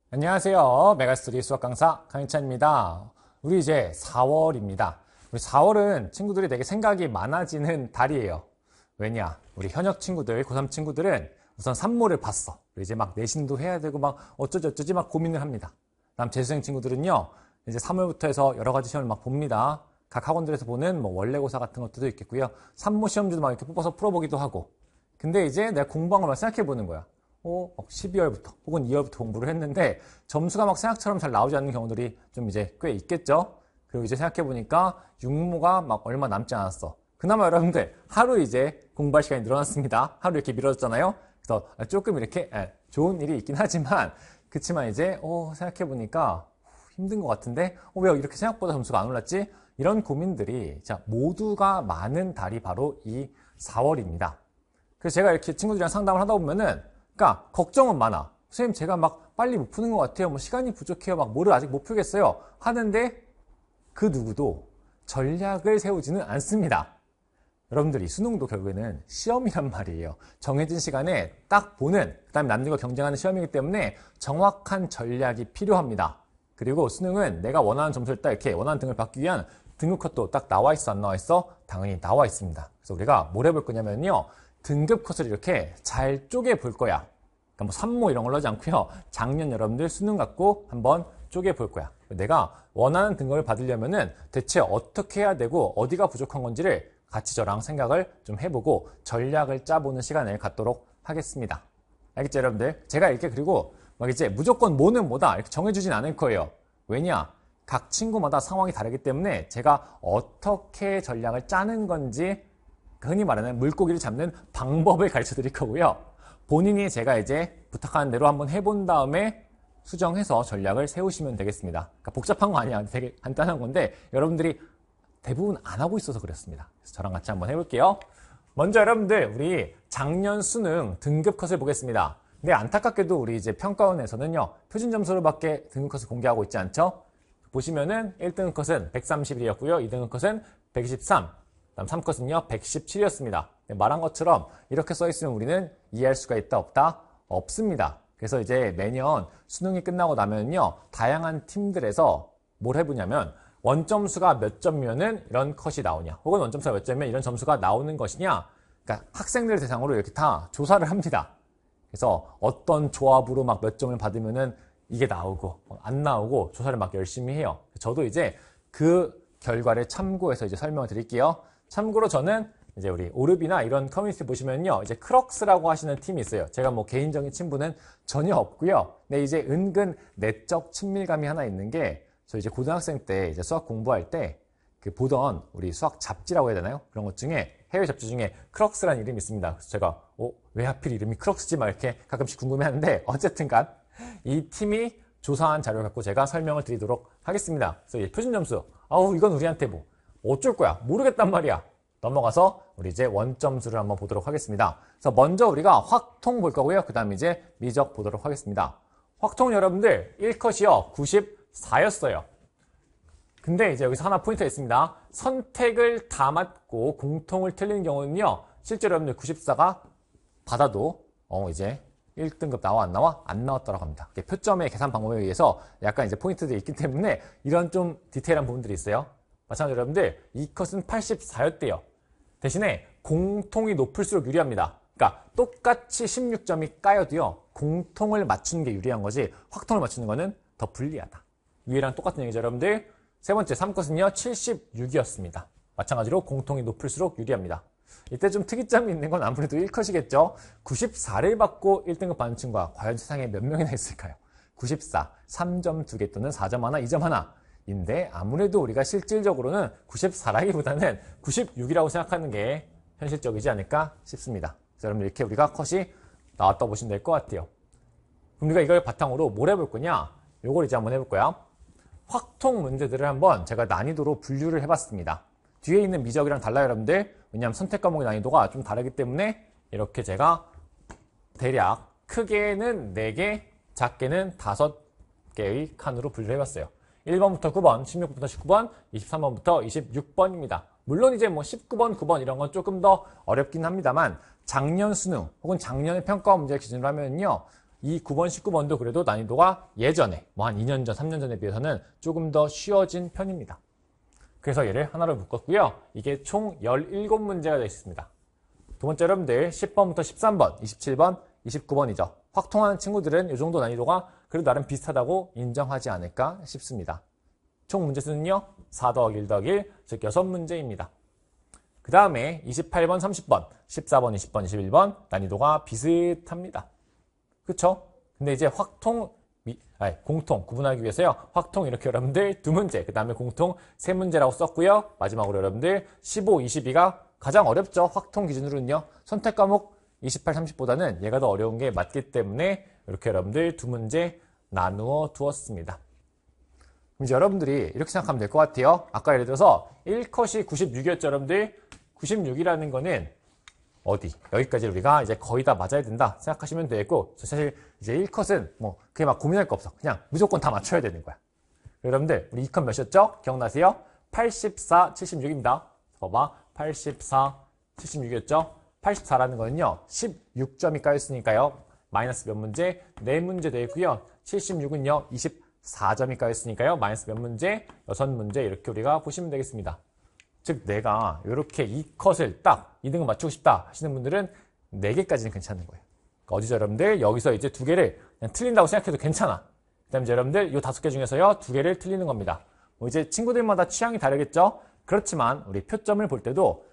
안녕하세요. 메가스터디 수학 강사 강희찬입니다. 우리 이제 4월입니다. 우리 4월은 친구들이 되게 생각이 많아지는 달이에요. 왜냐? 우리 현역 친구들, 고3 친구들은 우선 산모를 봤어. 이제 막 내신도 해야 되고 막 어쩌지 막 고민을 합니다. 다음 재수생 친구들은요, 이제 3월부터 해서 여러 가지 시험을 막 봅니다. 각 학원들에서 보는 뭐 원래고사 같은 것들도 있겠고요. 산모 시험지도 막 이렇게 뽑아서 풀어보기도 하고. 근데 이제 내가 공부한 걸 막 생각해 보는 거야. 12월부터 혹은 2월부터 공부를 했는데 점수가 막 생각처럼 잘 나오지 않는 경우들이 좀 이제 꽤 있겠죠. 그리고 이제 생각해 보니까 육모가 막 얼마 남지 않았어. 그나마 여러분들 하루 이제 공부할 시간이 늘어났습니다. 하루 이렇게 미뤄졌잖아요. 그래서 조금 이렇게 좋은 일이 있긴 하지만 그치만 이제 생각해 보니까 힘든 것 같은데 왜 이렇게 생각보다 점수가 안 올랐지? 이런 고민들이 자 모두가 많은 달이 바로 이 4월입니다. 그래서 제가 이렇게 친구들이랑 상담을 하다 보면은 그러니까 걱정은 많아. 선생님 제가 막 빨리 못 푸는 것 같아요. 뭐 시간이 부족해요. 막 뭐를 아직 못 풀겠어요. 하는데 그 누구도 전략을 세우지는 않습니다. 여러분들이 수능도 결국에는 시험이란 말이에요. 정해진 시간에 딱 보는 그다음에 남들과 경쟁하는 시험이기 때문에 정확한 전략이 필요합니다. 그리고 수능은 내가 원하는 점수를 딱 이렇게 원하는 등을 받기 위한 등급 컷도 딱 나와 있어 안 나와 있어? 당연히 나와 있습니다. 그래서 우리가 뭘 해볼 거냐면요. 등급 컷을 이렇게 잘 쪼개 볼 거야. 그러니까 뭐 산모 이런 걸로 하지 않고요. 작년 여러분들 수능 갖고 한번 쪼개 볼 거야. 내가 원하는 등급을 받으려면은 대체 어떻게 해야 되고 어디가 부족한 건지를 같이 저랑 생각을 좀 해보고 전략을 짜보는 시간을 갖도록 하겠습니다. 알겠죠, 여러분들? 제가 이렇게 그리고 막 이제 무조건 뭐는 뭐다 이렇게 정해주진 않을 거예요. 왜냐? 각 친구마다 상황이 다르기 때문에 제가 어떻게 전략을 짜는 건지 흔히 말하는 물고기를 잡는 방법을 가르쳐 드릴 거고요. 본인이 제가 이제 부탁하는 대로 한번 해본 다음에 수정해서 전략을 세우시면 되겠습니다. 그러니까 복잡한 거 아니야. 되게 간단한 건데 여러분들이 대부분 안 하고 있어서 그렇습니다. 그래서 저랑 같이 한번 해볼게요. 먼저 여러분들 우리 작년 수능 등급 컷을 보겠습니다. 근데 안타깝게도 우리 이제 평가원에서는요. 표준 점수로밖에 등급 컷을 공개하고 있지 않죠? 보시면은 1등급 컷은 131이었고요. 2등급 컷은 123. 다음 3컷은요 117이었습니다. 말한 것처럼 이렇게 써있으면 우리는 이해할 수가 있다 없다? 없습니다. 그래서 이제 매년 수능이 끝나고 나면요 다양한 팀들에서 뭘 해보냐면 원점수가 몇 점이면은 이런 컷이 나오냐 혹은 원점수가 몇 점이면 이런 점수가 나오는 것이냐 그러니까 학생들 대상으로 이렇게 다 조사를 합니다. 그래서 어떤 조합으로 막 몇 점을 받으면은 이게 나오고 안 나오고 조사를 막 열심히 해요. 저도 이제 그 결과를 참고해서 이제 설명을 드릴게요. 참고로 저는 이제 우리 오르비나 이런 커뮤니티 보시면요. 이제 크럭스라고 하시는 팀이 있어요. 제가 뭐 개인적인 친분은 전혀 없고요. 근데 이제 은근 내적 친밀감이 하나 있는 게 저 이제 고등학생 때 이제 수학 공부할 때 그 보던 우리 수학 잡지라고 해야 되나요? 그런 것 중에 해외 잡지 중에 크럭스라는 이름이 있습니다. 그래서 제가 왜 하필 이름이 크럭스지 막 이렇게 가끔씩 궁금해하는데 어쨌든간 이 팀이 조사한 자료를 갖고 제가 설명을 드리도록 하겠습니다. 그래서 이 표준 점수 이건 우리한테 뭐 어쩔 거야 모르겠단 말이야. 넘어가서 우리 이제 원점수를 한번 보도록 하겠습니다. 그래서 먼저 우리가 확통 볼 거고요. 그 다음 이제 미적 보도록 하겠습니다. 확통 여러분들 1컷이요 94였어요. 근데 이제 여기서 하나 포인트가 있습니다. 선택을 다 맞고 공통을 틀린 경우는요 실제로 여러분들 94가 받아도 이제 1등급 나와 안 나와? 안 나왔다고 합니다. 표점의 계산 방법에 의해서 약간 이제 포인트들이 있기 때문에 이런 좀 디테일한 부분들이 있어요. 마찬가지로 여러분들 이 컷은 84였대요. 대신에 공통이 높을수록 유리합니다. 그러니까 똑같이 16점이 까여도요. 공통을 맞추는 게 유리한 거지 확통을 맞추는 거는 더 불리하다. 위에랑 똑같은 얘기죠. 여러분들 세 번째 3컷은요. 76이었습니다. 마찬가지로 공통이 높을수록 유리합니다. 이때 좀 특이점이 있는 건 아무래도 1컷이겠죠. 94를 받고 1등급 받는 친구가 과연 세상에 몇 명이나 있을까요? 94, 3점 2개 또는 4점 하나, 2점 하나. 인데 아무래도 우리가 실질적으로는 94라기보다는 96이라고 생각하는 게 현실적이지 않을까 싶습니다. 그래서 여러분 이렇게 우리가 컷이 나왔다 보시면 될 것 같아요. 그럼 우리가 이걸 바탕으로 뭘 해볼 거냐? 요걸 이제 한번 해볼 거야. 확통 문제들을 한번 제가 난이도로 분류를 해봤습니다. 뒤에 있는 미적이랑 달라요, 여러분들. 왜냐하면 선택 과목의 난이도가 좀 다르기 때문에 이렇게 제가 대략 크게는 4개, 작게는 5개의 칸으로 분류를 해봤어요. 1번부터 9번, 16번부터 19번, 23번부터 26번입니다. 물론 이제 뭐 19번, 9번 이런 건 조금 더 어렵긴 합니다만 작년 수능 혹은 작년의 평가 문제 기준으로 하면요. 이 9번, 19번도 그래도 난이도가 예전에 뭐 한 2년 전, 3년 전에 비해서는 조금 더 쉬워진 편입니다. 그래서 얘를 하나로 묶었고요. 이게 총 17문제가 되어 있습니다. 두 번째 여러분들 10번부터 13번, 27번, 29번이죠. 확통하는 친구들은 이 정도 난이도가 그래도 나름 비슷하다고 인정하지 않을까 싶습니다. 총 문제수는요. 4 더하기 1 더하기 1, 즉 6문제입니다. 그 다음에 28번, 30번, 14번, 20번, 21번 난이도가 비슷합니다. 그쵸? 근데 이제 공통 구분하기 위해서요. 확통 이렇게 여러분들 2문제, 그 다음에 공통 3문제라고 썼고요. 마지막으로 여러분들 15, 22가 가장 어렵죠. 확통 기준으로는요. 선택 과목 28, 30보다는 얘가 더 어려운 게 맞기 때문에 이렇게 여러분들 2문제 나누어 두었습니다. 그럼 이제 여러분들이 이렇게 생각하면 될 것 같아요. 아까 예를 들어서 1컷이 96이었죠, 여러분들. 96이라는 거는 어디? 여기까지 우리가 이제 거의 다 맞아야 된다 생각하시면 되겠고, 사실 이제 1컷은 뭐 그게 막 고민할 거 없어. 그냥 무조건 다 맞춰야 되는 거야. 여러분들 우리 2컷 몇이었죠? 기억나세요? 84, 76입니다. 봐봐. 84, 76이었죠? 84라는 거는요. 16점이 까였으니까요. 마이너스 몇 문제? 4문제 되겠고요. 76은요. 24점이 까였으니까요. 마이너스 몇 문제? 6문제 이렇게 우리가 보시면 되겠습니다. 즉 내가 이렇게 2컷을 딱 2등급 맞추고 싶다 하시는 분들은 4개까지는 괜찮은 거예요. 그러니까 어디서 여러분들 여기서 이제 2개를 그냥 틀린다고 생각해도 괜찮아. 그 다음에 여러분들 이 5개 중에서요 2개를 틀리는 겁니다. 뭐 이제 친구들마다 취향이 다르겠죠? 그렇지만 우리 표점을 볼 때도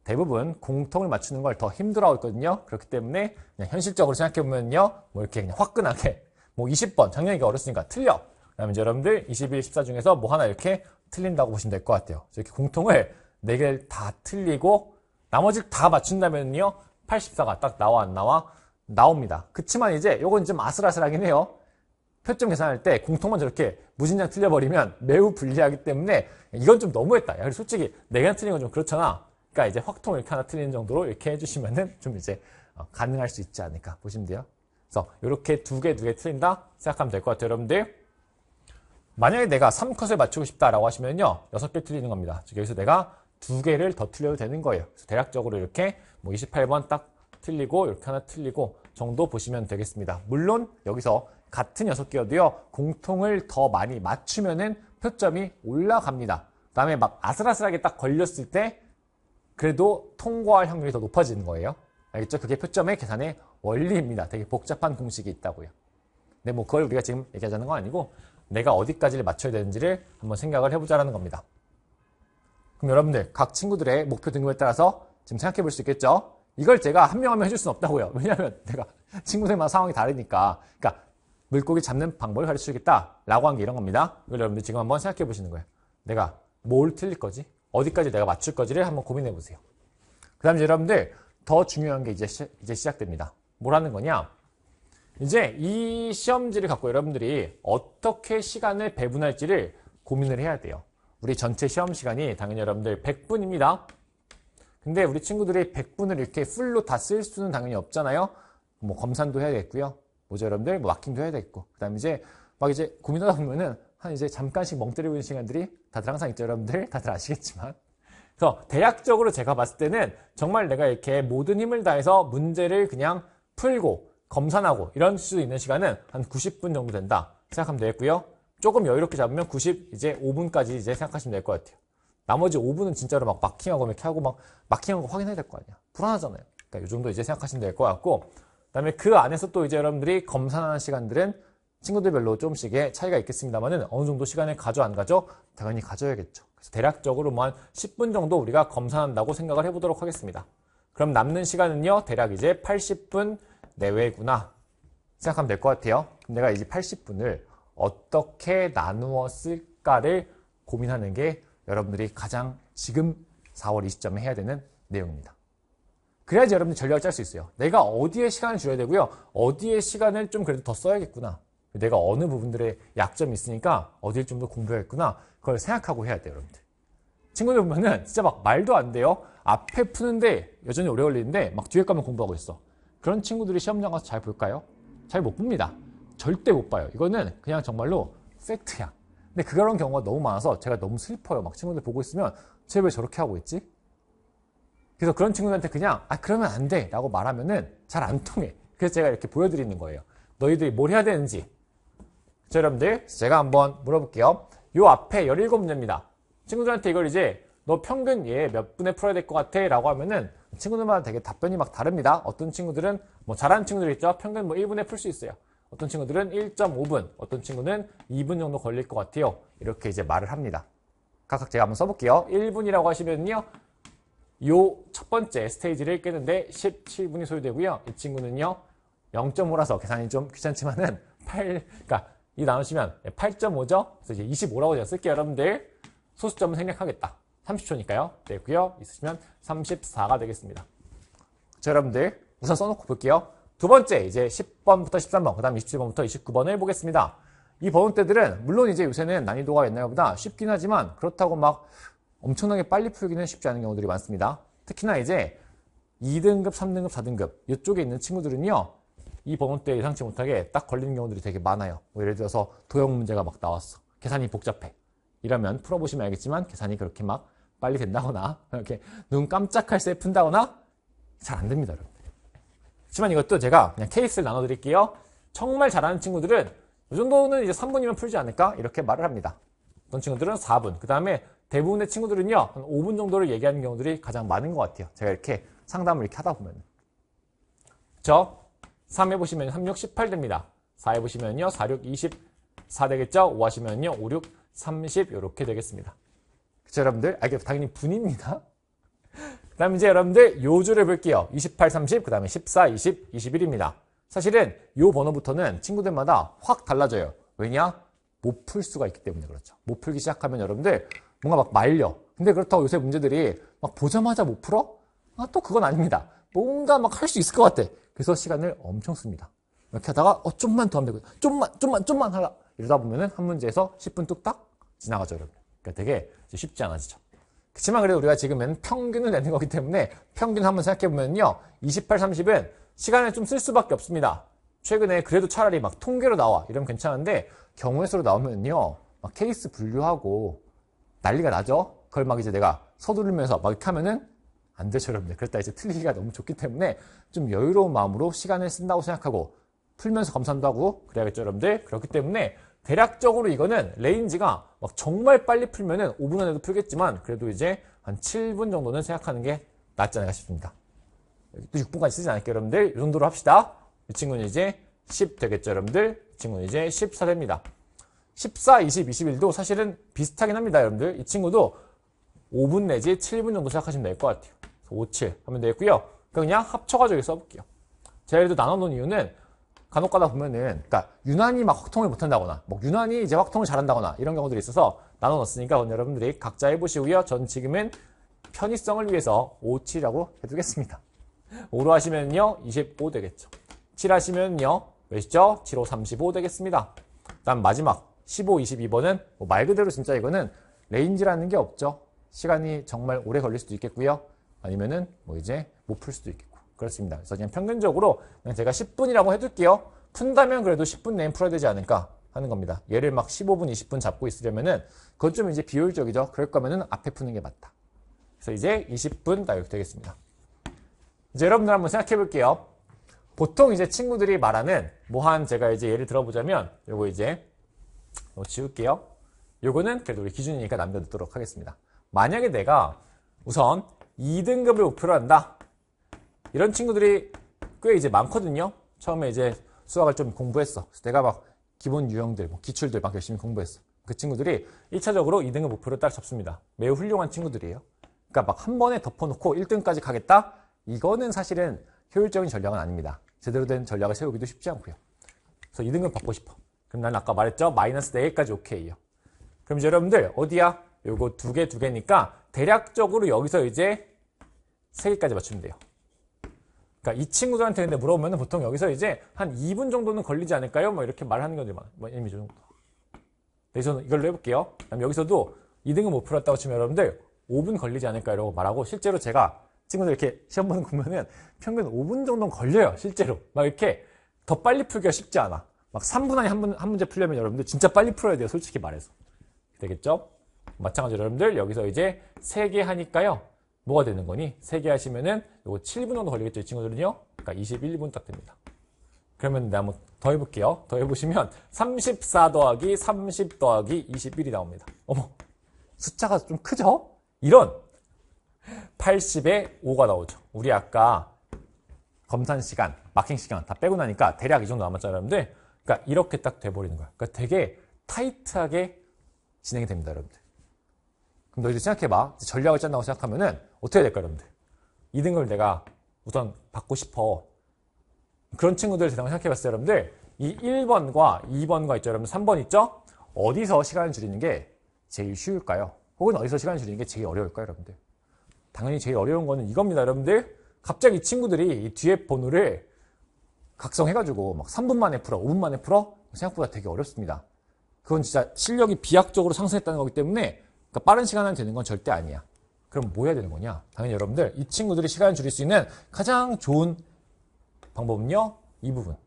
대부분 공통을 맞추는 걸 더 힘들어하고 있거든요. 그렇기 때문에 그냥 현실적으로 생각해보면요. 뭐 이렇게 그냥 화끈하게 뭐 20번 작년에 어렸으니까 틀려. 그 다음에 이제 여러분들 21, 14 중에서 뭐 하나 이렇게 틀린다고 보시면 될 것 같아요. 이렇게 공통을 4개를 다 틀리고 나머지 다 맞춘다면요 84가 딱 나와 안 나와? 나옵니다. 그치만 이제 요건 좀 아슬아슬하긴 해요. 표점 계산할 때 공통만 저렇게 무진장 틀려버리면 매우 불리하기 때문에 이건 좀 너무했다. 야, 솔직히 4개나 틀린 건 좀 그렇잖아. 그러니까 이제 확통 이렇게 하나 틀리는 정도로 이렇게 해주시면은 좀 이제 가능할 수 있지 않을까 보시면 돼요. 그래서 이렇게 2개 틀린다 생각하면 될 것 같아요, 여러분들. 만약에 내가 3컷을 맞추고 싶다라고 하시면요 6개 틀리는 겁니다. 즉 여기서 내가 2개를 더 틀려도 되는 거예요. 그래서 대략적으로 이렇게 뭐 28번 딱 틀리고 이렇게 하나 틀리고 정도 보시면 되겠습니다. 물론 여기서 같은 6개여도요 공통을 더 많이 맞추면은 표점이 올라갑니다. 그 다음에 막 아슬아슬하게 딱 걸렸을 때 그래도 통과할 확률이 더 높아지는 거예요. 알겠죠? 그게 표점의 계산의 원리입니다. 되게 복잡한 공식이 있다고요. 근데 뭐 그걸 우리가 지금 얘기하자는 건 아니고 내가 어디까지를 맞춰야 되는지를 한번 생각을 해보자라는 겁니다. 그럼 여러분들 각 친구들의 목표 등급에 따라서 지금 생각해 볼 수 있겠죠? 이걸 제가 한 명 한 명 해줄 수는 없다고요. 왜냐하면 내가 친구들마다 상황이 다르니까. 그러니까 물고기 잡는 방법을 가르쳐 주겠다라고 한 게 이런 겁니다. 이걸 여러분들 지금 한번 생각해 보시는 거예요. 내가 뭘 틀릴 거지? 어디까지 내가 맞출 거지를 한번 고민해 보세요. 그 다음에 여러분들 더 중요한 게 이제 시작됩니다. 뭘 하는 거냐? 이제 이 시험지를 갖고 여러분들이 어떻게 시간을 배분할지를 고민을 해야 돼요. 우리 전체 시험 시간이 당연히 여러분들 100분입니다. 근데 우리 친구들이 100분을 이렇게 풀로 다 쓸 수는 당연히 없잖아요. 뭐 검산도 해야겠고요. 뭐죠 여러분들? 뭐 마킹도 해야 되겠고. 그 다음에 이제 막 이제 고민하다 보면은 한 이제 잠깐씩 멍 때리고 있는 시간들이 다들 항상 있죠, 여러분들. 다들 아시겠지만. 그래서 대략적으로 제가 봤을 때는 정말 내가 이렇게 모든 힘을 다해서 문제를 그냥 풀고 검산하고 이런 수 있는 시간은 한 90분 정도 된다 생각하면 되겠고요. 조금 여유롭게 잡으면 95분까지 이제 생각하시면 될 것 같아요. 나머지 5분은 진짜로 막 마킹하고 이렇게 하고 막 마킹한 거 확인해야 될 거 아니야. 불안하잖아요. 그러니까 이 정도 이제 생각하시면 될 것 같고, 그다음에 그 안에서 또 이제 여러분들이 검산하는 시간들은 친구들별로 조금씩의 차이가 있겠습니다만은 어느 정도 시간을 가져 안 가져? 당연히 가져야겠죠. 그래서 대략적으로 뭐 한 10분 정도 우리가 검산한다고 생각을 해보도록 하겠습니다. 그럼 남는 시간은요, 대략 이제 80분 내외구나 생각하면 될 것 같아요. 그럼 내가 이제 80분을 어떻게 나누어 쓸까를 고민하는 게 여러분들이 가장 지금 4월 20점에 해야 되는 내용입니다. 그래야지 여러분들이 전략을 짤 수 있어요. 내가 어디에 시간을 줘야 되고요. 어디에 시간을 좀 그래도 더 써야겠구나. 내가 어느 부분들의 약점이 있으니까 어디를 좀 더 공부해야겠구나. 그걸 생각하고 해야 돼요, 여러분들. 친구들 보면은 진짜 막 말도 안 돼요. 앞에 푸는데 여전히 오래 걸리는데 막 뒤에 가면 공부하고 있어. 그런 친구들이 시험장 가서 잘 볼까요? 잘 못 봅니다. 절대 못 봐요. 이거는 그냥 정말로 팩트야. 근데 그런 경우가 너무 많아서 제가 너무 슬퍼요. 막 친구들 보고 있으면 쟤 왜 저렇게 하고 있지? 그래서 그런 친구들한테 그냥 그러면 안 돼 라고 말하면은 잘 안 통해. 그래서 제가 이렇게 보여드리는 거예요. 너희들이 뭘 해야 되는지. 자, 여러분들, 제가 한번 물어볼게요. 요 앞에 17문제입니다. 친구들한테 이걸 이제 너 평균 얘 몇 분에 풀어야 될 것 같아? 라고 하면은 친구들마다 되게 답변이 막 다릅니다. 어떤 친구들은 뭐 잘하는 친구들 있죠? 평균 뭐 1분에 풀 수 있어요. 어떤 친구들은 1.5분, 어떤 친구는 2분 정도 걸릴 것 같아요. 이렇게 이제 말을 합니다. 각각 제가 한번 써볼게요. 1분이라고 하시면요. 요 첫 번째 스테이지를 깨는데 17분이 소요되고요. 이 친구는요. 0.5라서 계산이 좀 귀찮지만은 그러니까 이 나누시면 8.5죠? 그래서 이제 25라고 제가 쓸게요. 여러분들 소수점은 생략하겠다. 30초니까요. 되고요. 있으시면 34가 되겠습니다. 자, 여러분들 우선 써놓고 볼게요. 두 번째 이제 10번부터 13번, 그 다음 27번부터 29번을 보겠습니다. 이 번호대들은 물론 이제 요새는 난이도가 옛날보다 쉽긴 하지만 그렇다고 막 엄청나게 빨리 풀기는 쉽지 않은 경우들이 많습니다. 특히나 이제 2등급, 3등급, 4등급 이쪽에 있는 친구들은요. 이 번호대 예상치 못하게 딱 걸리는 경우들이 되게 많아요. 뭐 예를 들어서 도형 문제가 막 나왔어. 계산이 복잡해. 이러면 풀어보시면 알겠지만 계산이 그렇게 막 빨리 된다거나 이렇게 눈 깜짝할 새 푼다거나 잘 안 됩니다. 여러분. 하지만 이것도 제가 그냥 케이스를 나눠드릴게요. 정말 잘하는 친구들은 이 정도는 이제 3분이면 풀지 않을까? 이렇게 말을 합니다. 어떤 친구들은 4분. 그 다음에 대부분의 친구들은요, 한 5분 정도를 얘기하는 경우들이 가장 많은 것 같아요. 제가 이렇게 상담을 이렇게 하다 보면. 그쵸? 3 해보시면 3, 6, 18 됩니다. 4 해보시면요, 4, 6, 24 되겠죠? 5 하시면요, 5, 6, 30 이렇게 되겠습니다. 그쵸, 여러분들? 이게 당연히 분입니다. 그 다음에 이제 여러분들 요 줄을 볼게요. 28, 30, 그 다음에 14, 20, 21입니다. 사실은 요 번호부터는 친구들마다 확 달라져요. 왜냐? 못 풀 수가 있기 때문에 그렇죠. 못 풀기 시작하면 여러분들 뭔가 막 말려. 근데 그렇다고 요새 문제들이 막 보자마자 못 풀어? 또 그건 아닙니다. 뭔가 막 할 수 있을 것 같아. 그래서 시간을 엄청 씁니다. 이렇게 하다가 좀만 더 하면 되고 좀만 하라. 이러다 보면은 한 문제에서 10분 뚝딱 지나가죠, 여러분. 그러니까 되게 쉽지 않아지죠. 그렇지만 그래도 우리가 지금은 평균을 내는 거기 때문에 평균 한번 생각해보면요. 28, 30은 시간을 좀 쓸 수밖에 없습니다. 최근에 그래도 차라리 막 통계로 나와. 이러면 괜찮은데 경우의 수로 나오면요. 막 케이스 분류하고 난리가 나죠. 그걸 막 이제 내가 서두르면서 막 이렇게 하면은 안 되죠, 여러분들. 그랬다 이제 틀리기가 너무 좋기 때문에 좀 여유로운 마음으로 시간을 쓴다고 생각하고 풀면서 검산도 하고 그래야겠죠, 여러분들. 그렇기 때문에 대략적으로 이거는 레인지가 막 정말 빨리 풀면은 5분 안에도 풀겠지만 그래도 이제 한 7분 정도는 생각하는 게 낫지 않을까 싶습니다. 또 6분까지 쓰지 않을게요, 여러분들. 이 정도로 합시다. 이 친구는 이제 10 되겠죠, 여러분들. 이 친구는 이제 14 됩니다. 14, 20, 21도 사실은 비슷하긴 합니다, 여러분들. 이 친구도 5분 내지 7분 정도 생각하시면 될 것 같아요. 5, 7 하면 되겠고요. 그냥 합쳐가지고 써볼게요. 제가 예를 들어 나눠놓은 이유는 간혹 가다 보면은, 그러니까 유난히 막 확통을 못한다거나, 뭐 유난히 이제 확통을 잘한다거나 이런 경우들이 있어서 나눠놨으니까 오늘 여러분들이 각자 해보시고요. 전 지금은 편의성을 위해서 5, 7이라고 해두겠습니다. 5로 하시면요 25 되겠죠. 7 하시면요 몇이죠? 7, 5, 35 되겠습니다. 다음 마지막 15, 22번은 뭐 말 그대로 진짜 이거는 레인지라는 게 없죠. 시간이 정말 오래 걸릴 수도 있겠고요. 아니면은 뭐 이제 못 풀 수도 있겠고. 그렇습니다. 그래서 그냥 평균적으로 그냥 제가 10분이라고 해둘게요. 푼다면 그래도 10분 내에 풀어야 되지 않을까 하는 겁니다. 얘를 막 15분, 20분 잡고 있으려면은 그건 좀 이제 비효율적이죠. 그럴 거면은 앞에 푸는 게 맞다. 그래서 이제 20분 딱 이렇게 되겠습니다. 이제 여러분들 한번 생각해 볼게요. 보통 이제 친구들이 말하는 뭐한 제가 이제 예를 들어보자면 요거 이제 지울게요. 요거는 그래도 우리 기준이니까 남겨두도록 하겠습니다. 만약에 내가 우선 2등급을 목표로 한다. 이런 친구들이 꽤 이제 많거든요. 처음에 이제 수학을 좀 공부했어. 그래서 내가 막 기본 유형들, 뭐 기출들 막 열심히 공부했어. 그 친구들이 1차적으로 2등급 목표를 딱 잡습니다. 매우 훌륭한 친구들이에요. 그러니까 막 한 번에 덮어놓고 1등까지 가겠다? 이거는 사실은 효율적인 전략은 아닙니다. 제대로 된 전략을 세우기도 쉽지 않고요. 그래서 2등급 받고 싶어. 그럼 난 아까 말했죠? 마이너스 4개까지 오케이요. 그럼 이제 여러분들 어디야? 요거 2개니까 대략적으로 여기서 이제 3개까지 맞추면 돼요. 그러니까 이 친구들한테 근데 물어보면 보통 여기서 이제 한 2분 정도는 걸리지 않을까요? 뭐 이렇게 말하는 경우들이 많아요. 뭐 이미 저 정도. 그래서 이걸로 해볼게요. 그럼 여기서도 2등급 못 풀었다고 치면 여러분들 5분 걸리지 않을까요? 라고 말하고 실제로 제가 친구들 이렇게 시험 보는 거 보면은 평균 5분 정도는 걸려요. 실제로. 막 이렇게 더 빨리 풀기가 쉽지 않아. 막 3분 안에 한 문제 풀려면 여러분들 진짜 빨리 풀어야 돼요. 솔직히 말해서. 되겠죠? 마찬가지로 여러분들 여기서 이제 3개 하니까요. 뭐가 되는 거니? 3개 하시면은 요거 7분 정도 걸리겠죠, 이 친구들은요. 그러니까 21분 딱 됩니다. 그러면 내가 뭐 더해볼게요. 더해보시면 34 더하기 30 더하기 21이 나옵니다. 어머, 숫자가 좀 크죠? 이런 80에 5가 나오죠. 우리 아까 검산 시간, 마킹 시간 다 빼고 나니까 대략 이 정도 남았잖아요, 여러분들. 그러니까 이렇게 딱 돼버리는 거야. 그러니까 되게 타이트하게 진행이 됩니다, 여러분들. 그럼 너희들 생각해봐. 전략을 짠다고 생각하면은 어떻게 될까, 여러분들? 2등급을 내가 우선 받고 싶어. 그런 친구들 대상을 생각해봤어요, 여러분들. 이 1번과 2번과 있죠, 여러분들. 3번 있죠? 어디서 시간을 줄이는 게 제일 쉬울까요? 혹은 어디서 시간을 줄이는 게 제일 어려울까요, 여러분들? 당연히 제일 어려운 거는 이겁니다, 여러분들. 갑자기 이 친구들이 이 뒤에 번호를 각성해가지고 막 3분 만에 풀어, 5분 만에 풀어? 생각보다 되게 어렵습니다. 그건 진짜 실력이 비약적으로 상승했다는 거기 때문에 그러니까 빠른 시간 안에 되는 건 절대 아니야. 그럼 뭐 해야 되는 거냐? 당연히 여러분들 이 친구들이 시간을 줄일 수 있는 가장 좋은 방법은요. 이 부분.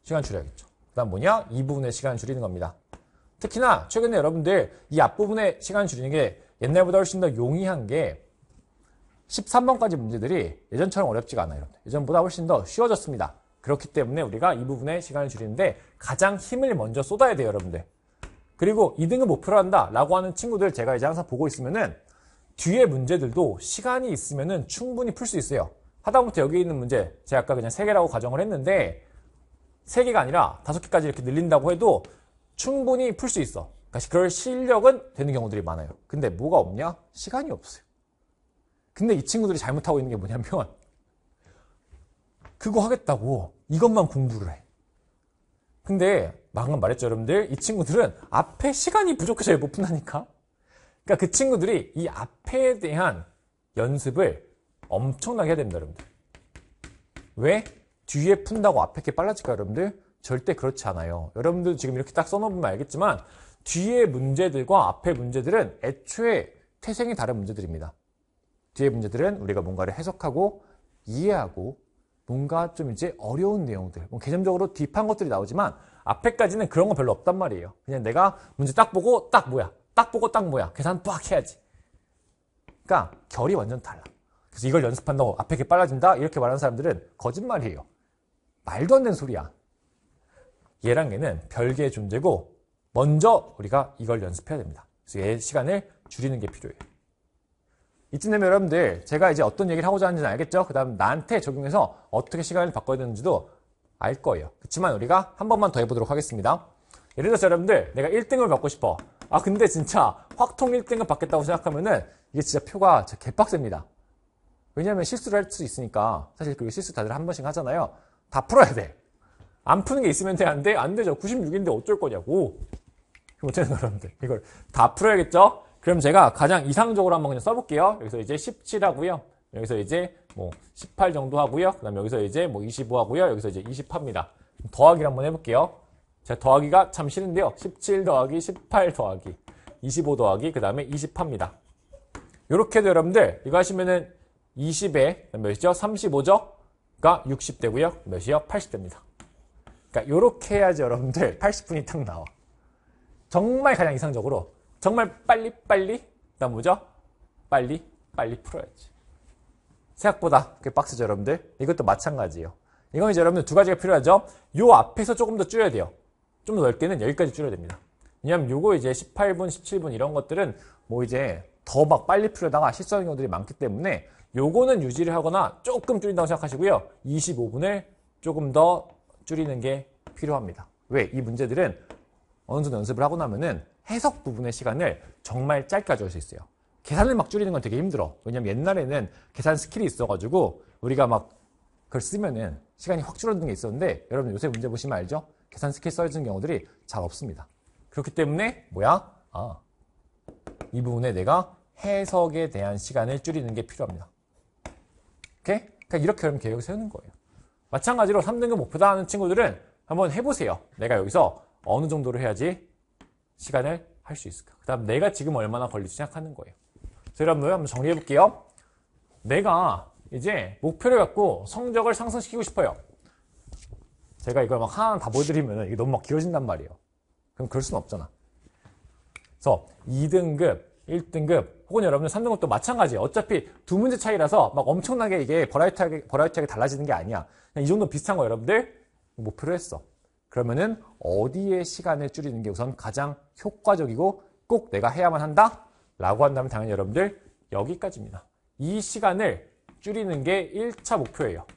시간 줄여야겠죠. 그 다음 뭐냐? 이 부분의 시간을 줄이는 겁니다. 특히나 최근에 여러분들 이 앞부분의 시간을 줄이는 게 옛날보다 훨씬 더 용이한 게 13번까지 문제들이 예전처럼 어렵지가 않아요. 예전보다 훨씬 더 쉬워졌습니다. 그렇기 때문에 우리가 이 부분의 시간을 줄이는데 가장 힘을 먼저 쏟아야 돼요, 여러분들. 그리고 2등급 목표로 한다 라고 하는 친구들 제가 이제 항상 보고 있으면은 뒤에 문제들도 시간이 있으면은 충분히 풀 수 있어요. 하다못해 여기 있는 문제 제가 아까 그냥 3개라고 가정을 했는데 3개가 아니라 5개까지 이렇게 늘린다고 해도 충분히 풀 수 있어. 그러니까 그럴 실력은 되는 경우들이 많아요. 근데 뭐가 없냐? 시간이 없어요. 근데 이 친구들이 잘못하고 있는 게 뭐냐면 그거 하겠다고 이것만 공부를 해. 근데 방금 말했죠, 여러분들. 이 친구들은 앞에 시간이 부족해서 못 푼다니까. 그러니까 그 친구들이 이 앞에 대한 연습을 엄청나게 해야 됩니다, 여러분들. 왜? 뒤에 푼다고 앞에 게 빨라질까요, 여러분들? 절대 그렇지 않아요. 여러분들 지금 이렇게 딱 써놓으면 알겠지만 뒤에 문제들과 앞에 문제들은 애초에 태생이 다른 문제들입니다. 뒤에 문제들은 우리가 뭔가를 해석하고 이해하고 뭔가 좀 이제 어려운 내용들, 뭐 개념적으로 딥한 것들이 나오지만 앞에까지는 그런 거 별로 없단 말이에요. 그냥 내가 문제 딱 보고 딱 뭐야, 딱 보고 딱 뭐야, 계산 빡 해야지. 그러니까 결이 완전 달라. 그래서 이걸 연습한다고 앞에 게 빨라진다 이렇게 말하는 사람들은 거짓말이에요. 말도 안 되는 소리야. 얘랑 얘는 별개의 존재고 먼저 우리가 이걸 연습해야 됩니다. 그래서 얘의 시간을 줄이는 게 필요해요. 이쯤 되면 여러분들 제가 이제 어떤 얘기를 하고자 하는지는 알겠죠? 그 다음 나한테 적용해서 어떻게 시간을 바꿔야 되는지도 알 거예요. 그렇지만 우리가 한 번만 더 해보도록 하겠습니다. 예를 들어서 여러분들 내가 1등을 받고 싶어. 아 근데 진짜 확통 1등을 받겠다고 생각하면은 이게 진짜 표가 진짜 개빡셉니다. 왜냐하면 실수를 할 수 있으니까. 사실 그 실수 다들 한 번씩 하잖아요. 다 풀어야 돼. 안 푸는 게 있으면 돼? 안 돼? 안 되죠. 96인데 어쩔 거냐고. 그럼 어떻게 되는 여러분들? 이걸 다 풀어야겠죠? 그럼 제가 가장 이상적으로 한번 그냥 써볼게요. 여기서 이제 17 하고요. 여기서 이제 뭐 18 정도 하고요. 그 다음에 여기서 이제 뭐 25 하고요. 여기서 이제 20 합니다. 더하기를 한번 해볼게요. 제가 더하기가 참 싫은데요. 17 더하기 18 더하기 25 더하기 그 다음에 20 합니다. 요렇게도 여러분들 이거 하시면은 20에 몇이죠? 35죠? 가 60 되고요. 몇이요? 80 됩니다. 그러니까 요렇게 해야지 여러분들 80분이 딱 나와. 정말 가장 이상적으로 정말 빨리빨리 그다음 뭐죠? 빨리 풀어야지. 생각보다 꽤 빡세죠, 여러분들? 이것도 마찬가지예요. 이건 이제 여러분들 두 가지가 필요하죠? 요 앞에서 조금 더 줄여야 돼요. 좀 더 넓게는 여기까지 줄여야 됩니다. 왜냐면 요거 이제 18분, 17분 이런 것들은 뭐 이제 더 막 빨리 풀려다가 실수하는 경우들이 많기 때문에 요거는 유지를 하거나 조금 줄인다고 생각하시고요. 25분을 조금 더 줄이는 게 필요합니다. 왜? 이 문제들은 어느 정도 연습을 하고 나면은 해석 부분의 시간을 정말 짧게 가져올 수 있어요. 계산을 막 줄이는 건 되게 힘들어. 왜냐면 옛날에는 계산 스킬이 있어가지고 우리가 막 그걸 쓰면은 시간이 확 줄어드는 게 있었는데 여러분 요새 문제 보시면 알죠? 계산 스킬 써주는 경우들이 잘 없습니다. 그렇기 때문에 뭐야? 이 부분에 내가 해석에 대한 시간을 줄이는 게 필요합니다. 오케이? 그러니까 이렇게 그러면 계획을 세우는 거예요. 마찬가지로 3등급 목표다 하는 친구들은 한번 해보세요. 내가 여기서 어느 정도로 해야지 시간을 할 수 있을까? 그 다음 내가 지금 얼마나 걸릴지 생각하는 거예요. 그래서 여러분들 한번 정리해 볼게요. 내가 이제 목표를 갖고 성적을 상승시키고 싶어요. 제가 이걸 막 하나 다 보여드리면 이게 너무 막 길어진단 말이에요. 그럼 그럴 수는 없잖아. 그래서 2등급, 1등급 혹은 여러분들 3등급도 마찬가지예요. 어차피 두 문제 차이라서 막 엄청나게 이게 버라이어티하게 달라지는 게 아니야. 그냥 이 정도 비슷한 거 여러분들 목표로 했어. 그러면은 어디에 시간을 줄이는 게 우선 가장 효과적이고 꼭 내가 해야만 한다? 라고 한다면 당연히 여러분들 여기까지입니다. 이 시간을 줄이는 게 1차 목표예요.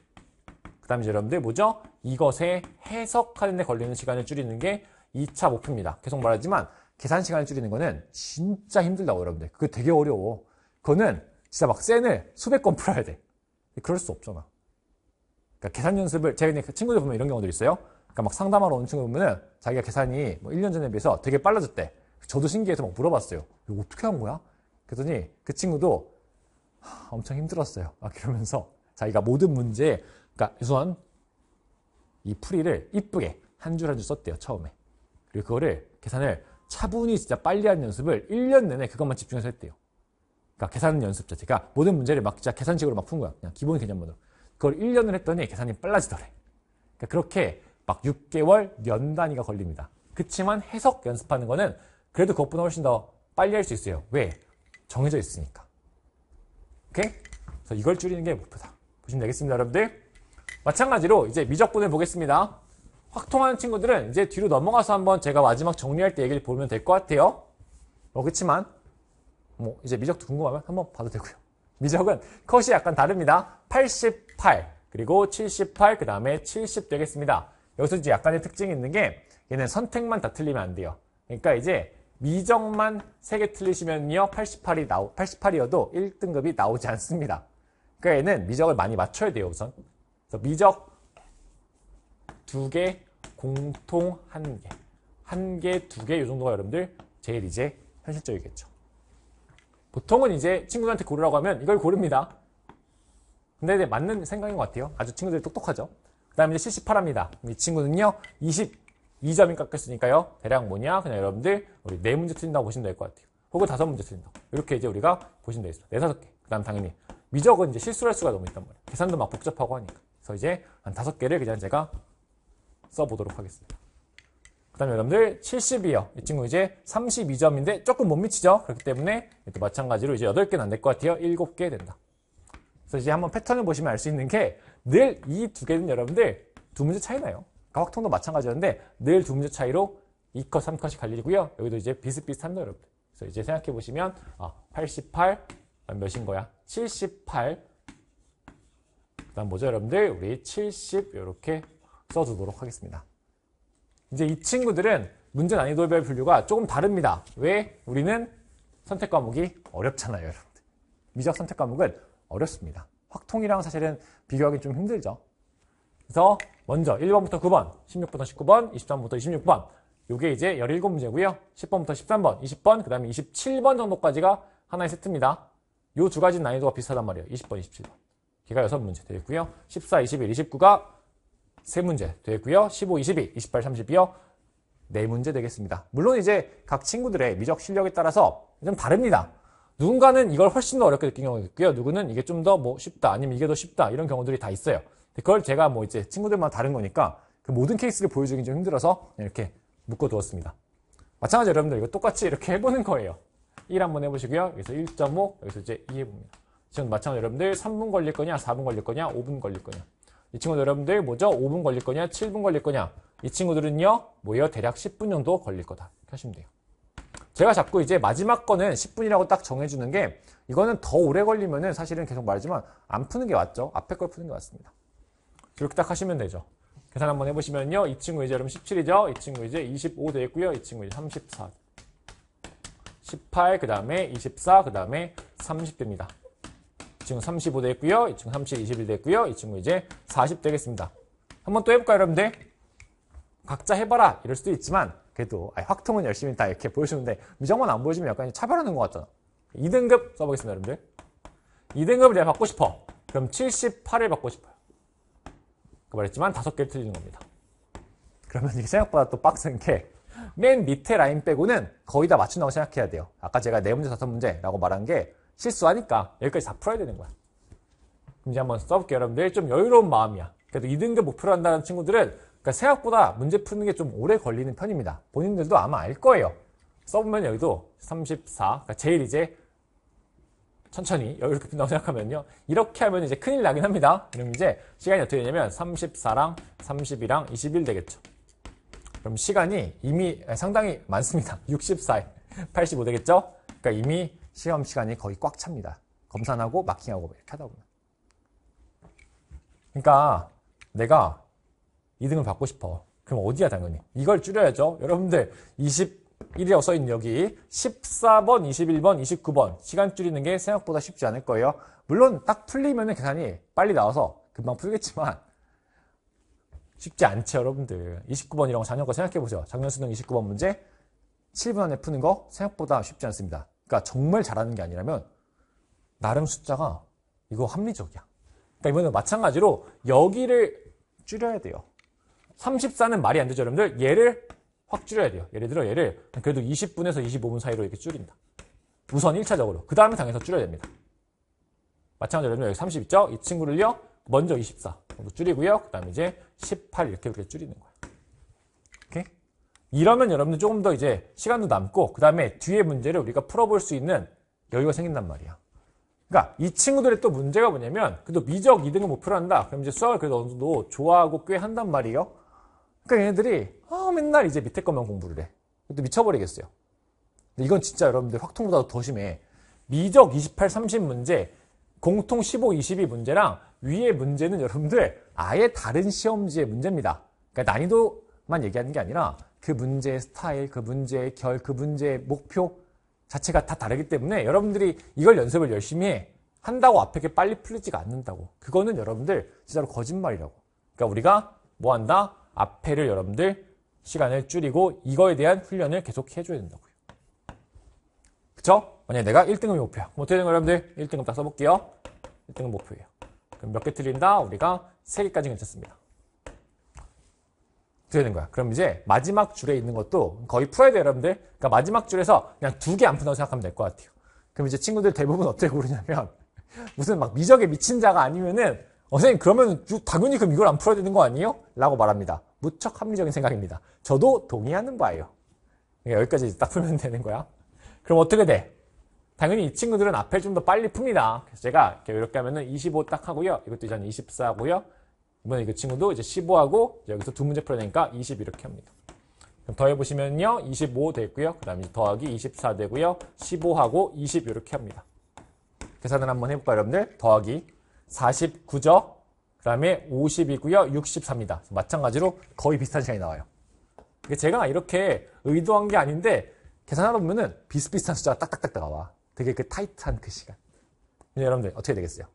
그 다음에 여러분들 뭐죠? 이것에 해석하는 데 걸리는 시간을 줄이는 게 2차 목표입니다. 계속 말하지만 계산 시간을 줄이는 거는 진짜 힘들다고 여러분들. 그거 되게 어려워. 그거는 진짜 막 센을 수백 건 풀어야 돼. 그럴 수 없잖아. 그러니까 계산 연습을, 제가 친구들 보면 이런 경우들 있어요. 그러니까 막 상담하러 오는 친구 보면은 자기가 계산이 뭐 1년 전에 비해서 되게 빨라졌대. 저도 신기해서 막 물어봤어요. 이거 어떻게 한 거야? 그랬더니 그 친구도 엄청 힘들었어요. 막 이러면서 자기가 모든 문제, 그러니까 우선 이 풀이를 이쁘게 한 줄 한 줄 썼대요, 처음에. 그리고 그거를 계산을 차분히 진짜 빨리 하는 연습을 1년 내내 그것만 집중해서 했대요. 그러니까 계산 연습 자체가 모든 문제를 막 진짜 계산식으로 막 푼 거야. 그냥 기본 개념으로. 그걸 1년을 했더니 계산이 빨라지더래. 그러니까 그렇게 막 6개월, 년 단위가 걸립니다. 그치만 해석 연습하는 거는 그래도 그것보다 훨씬 더 빨리 할 수 있어요. 왜? 정해져 있으니까. 오케이? 그래서 이걸 줄이는 게 목표다. 보시면 되겠습니다, 여러분들. 마찬가지로 이제 미적분을 보겠습니다. 확통하는 친구들은 이제 뒤로 넘어가서 한번 제가 마지막 정리할 때 얘기를 보면 될 것 같아요. 그렇지만 뭐 이제 미적도 궁금하면 한번 봐도 되고요. 미적은 컷이 약간 다릅니다. 88 그리고 78 그 다음에 70 되겠습니다. 여기서 이제 약간의 특징이 있는 게 얘는 선택만 다 틀리면 안 돼요. 그러니까 이제 미적만 3개 틀리시면요 88이어도 1등급이 나오지 않습니다. 그러니까 얘는 미적을 많이 맞춰야 돼요 우선. 그래서 미적 2개, 공통 1개, 1개, 2개 이 정도가 여러분들 제일 이제 현실적이겠죠. 보통은 이제 친구들한테 고르라고 하면 이걸 고릅니다. 근데 이제 맞는 생각인 것 같아요. 아주 친구들이 똑똑하죠. 그 다음에 이제 78합니다. 이 친구는요 22점이 깎였으니까요 대략 뭐냐 그냥 여러분들 우리 4문제 틀린다고 보시면 될 것 같아요. 혹은 5문제 틀린다고. 이렇게 이제 우리가 보시면 되겠습니다. 4, 5개. 그 다음 당연히 미적은 이제 실수할 수가 너무 있단 말이에요. 계산도 막 복잡하고 하니까. 그래서 이제 한 5개를 그냥 제가 써보도록 하겠습니다. 그 다음에 여러분들 70이요. 이 친구 이제 32점인데 조금 못 미치죠. 그렇기 때문에 또 마찬가지로 이제 8개는 안 될 것 같아요. 7개 된다. 그래서 이제 한번 패턴을 보시면 알 수 있는 게 늘 이 2개는 여러분들 2문제 차이 나요. 그러니까 확통도 마찬가지였는데 늘 2문제 차이로 2컷, 3컷이 갈리고요. 여기도 이제 비슷비슷합니다, 여러분들. 그래서 이제 생각해 보시면 88 몇인 거야? 78 그다음 뭐죠, 여러분들? 우리 70 이렇게 써두도록 하겠습니다. 이제 이 친구들은 문제 난이도별 분류가 조금 다릅니다. 왜? 우리는 선택 과목이 어렵잖아요, 여러분들. 미적 선택 과목은 어렵습니다. 확통이랑 사실은 비교하기 좀 힘들죠. 그래서 먼저 1번부터 9번, 16부터 19번, 23번부터 26번 이게 이제 17문제고요. 10번부터 13번, 20번, 그 다음에 27번 정도까지가 하나의 세트입니다. 이 두 가지 난이도가 비슷하단 말이에요. 20번, 27번. 걔가 6문제 되겠고요. 14, 21, 29가 3문제 되겠고요. 15, 22, 28, 30이요. 4문제 되겠습니다. 물론 이제 각 친구들의 미적 실력에 따라서 좀 다릅니다. 누군가는 이걸 훨씬 더 어렵게 느낀 경우가 있고요. 누구는 이게 좀 더 뭐 쉽다, 아니면 이게 더 쉽다, 이런 경우들이 다 있어요. 그걸 제가 뭐 이제 친구들마다 다른 거니까 그 모든 케이스를 보여주기 좀 힘들어서 이렇게 묶어두었습니다. 마찬가지로 여러분들 이거 똑같이 이렇게 해보는 거예요. 1 한번 해보시고요. 여기서 1.5, 여기서 이제 2 해봅니다. 지금 마찬가지로 여러분들 3분 걸릴 거냐, 4분 걸릴 거냐, 5분 걸릴 거냐. 이 친구들 여러분들 뭐죠? 5분 걸릴 거냐, 7분 걸릴 거냐. 이 친구들은요, 뭐예요? 대략 10분 정도 걸릴 거다. 이렇게 하시면 돼요. 제가 자꾸 이제 마지막 거는 10분이라고 딱 정해주는 게 이거는 더 오래 걸리면은 사실은 계속 말하지만 안 푸는 게 맞죠? 앞에 걸 푸는 게 맞습니다. 이렇게 딱 하시면 되죠. 계산 한번 해보시면요. 이 친구 이제 여러분 17이죠? 이 친구 이제 25 되겠고요. 이 친구 이제 34. 18, 그 다음에 24, 그 다음에 30 됩니다. 이 친구 35 되겠고요. 이 친구 30, 21 되겠고요. 이 친구 이제 40 되겠습니다. 한번 또 해볼까요, 여러분들? 각자 해봐라. 이럴 수도 있지만, 그래도 확통은 열심히 다 이렇게 보여주는데, 미적만 안 보여주면 약간 차별하는 것 같잖아. 2등급 써보겠습니다, 여러분들. 2등급을 내가 받고 싶어. 그럼 78을 받고 싶어요. 그 말했지만 5개를 틀리는 겁니다. 그러면 이게 생각보다 또 빡센 게, 맨 밑에 라인 빼고는 거의 다 맞춘다고 생각해야 돼요. 아까 제가 4문제, 5문제라고 말한 게 실수하니까 여기까지 다 풀어야 되는 거야. 그럼 이제 한번 써볼게요, 여러분들. 좀 여유로운 마음이야. 그래도 2등급 목표로 한다는 친구들은 그러니까 생각보다 문제 푸는 게 좀 오래 걸리는 편입니다. 본인들도 아마 알 거예요. 써보면 여기도 34, 그러니까 제일 이제 천천히 여유롭게 푼다고 생각하면요. 이렇게 하면 이제 큰일 나긴 합니다. 그럼 이제 시간이 어떻게 되냐면 34랑 32랑 21 되겠죠. 그럼 시간이 이미 상당히 많습니다. 64에 85 되겠죠? 그러니까 이미 시험 시간이 거의 꽉 찹니다. 검산하고 마킹하고 이렇게 하다 보면. 그러니까 내가 2등을 받고 싶어. 그럼 어디야 당연히? 이걸 줄여야죠. 여러분들 21이라고 써있는 여기 14번, 21번, 29번 시간 줄이는 게 생각보다 쉽지 않을 거예요. 물론 딱 풀리면 계산이 빨리 나와서 금방 풀겠지만 쉽지 않죠 여러분들. 29번이라고 작년 거 생각해보세요. 작년 수능 29번 문제 7분 안에 푸는 거 생각보다 쉽지 않습니다. 그러니까 정말 잘하는 게 아니라면 나름 숫자가 이거 합리적이야. 그러니까 이번에는 마찬가지로 여기를 줄여야 돼요. 34는 말이 안 되죠 여러분들. 얘를 확 줄여야 돼요. 예를 들어 얘를 그래도 20분에서 25분 사이로 이렇게 줄인다. 우선 1차적으로. 그 다음에 당해서 줄여야 됩니다. 마찬가지로 여러분들 여기 30 있죠? 이 친구를요. 먼저 24 정도 줄이고요. 그 다음에 이제 18 이렇게 줄이는 거예요. 오케이? 이러면 여러분들 조금 더 이제 시간도 남고 그 다음에 뒤에 문제를 우리가 풀어볼 수 있는 여유가 생긴단 말이야. 그러니까 이 친구들의 또 문제가 뭐냐면 그래도 미적 2등은 목표로 한다. 그럼 이제 수학을 그래도 어느 정도 좋아하고 꽤 한단 말이에요. 그러니까 얘네들이 맨날 이제 밑에 것만 공부를 해. 또 미쳐버리겠어요. 근데 이건 진짜 여러분들 확통보다도 더 심해. 미적 28, 30 문제, 공통 15, 22 문제랑 위의 문제는 여러분들 아예 다른 시험지의 문제입니다. 그러니까 난이도만 얘기하는 게 아니라 그 문제의 스타일, 그 문제의 결, 그 문제의 목표 자체가 다 다르기 때문에 여러분들이 이걸 연습을 열심히 한다고 앞에 게 빨리 풀리지가 않는다고. 그거는 여러분들 진짜로 거짓말이라고. 그러니까 우리가 뭐 한다? 앞에를 여러분들 시간을 줄이고 이거에 대한 훈련을 계속 해줘야 된다고요. 그쵸? 만약에 내가 1등급이 목표야. 그럼 어떻게 되는 거예요, 여러분들? 1등급 딱 써볼게요. 1등급 목표예요. 그럼 몇 개 틀린다? 우리가 3개까지 괜찮습니다. 어떻게 되는 거야? 그럼 이제 마지막 줄에 있는 것도 거의 풀어야 돼요, 여러분들. 그러니까 마지막 줄에서 그냥 2개 안 푼다고 생각하면 될 것 같아요. 그럼 이제 친구들 대부분 어떻게 고르냐면 무슨 막 미적에 미친 자가 아니면은 선생님 그러면 당연히 그럼 이걸 안 풀어야 되는 거 아니에요? 라고 말합니다. 무척 합리적인 생각입니다. 저도 동의하는 바예요. 그러니까 여기까지 딱 풀면 되는 거야. 그럼 어떻게 돼? 당연히 이 친구들은 앞에 좀 더 빨리 풉니다. 그래서 제가 이렇게 하면은 25 딱 하고요. 이것도 이제 24 하고요. 이번에 그 친구도 이제 15하고 여기서 2문제 풀어야 되니까 20 이렇게 합니다. 그럼 더해보시면요. 25 되고요. 그 다음에 더하기 24 되고요. 15하고 20 이렇게 합니다. 계산을 한번 해볼까요, 여러분들? 더하기 49죠. 그 다음에 50이고요. 64입니다. 마찬가지로 거의 비슷한 시간이 나와요. 제가 이렇게 의도한 게 아닌데 계산하다 보면은 비슷비슷한 숫자가 딱딱딱 나와. 되게 그 타이트한 그 시간. 여러분들 어떻게 되겠어요?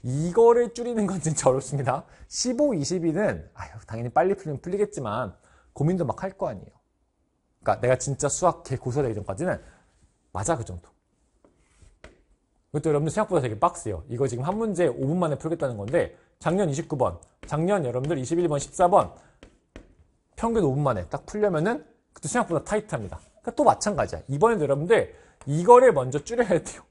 이거를 줄이는 건 진짜 어렵습니다. 15, 22는 당연히 빨리 풀리면 풀리겠지만 고민도 막 할 거 아니에요. 그러니까 내가 진짜 수학 개 고수되기 전까지는 맞아 그 정도. 이것도 여러분들 생각보다 되게 빡세요. 이거 지금 한 문제 5분 만에 풀겠다는 건데 작년 29번, 작년 여러분들 21번, 14번 평균 5분 만에 딱 풀려면은 그것도 생각보다 타이트합니다. 그러니까 또 마찬가지야. 이번에도 여러분들 이거를 먼저 줄여야 돼요.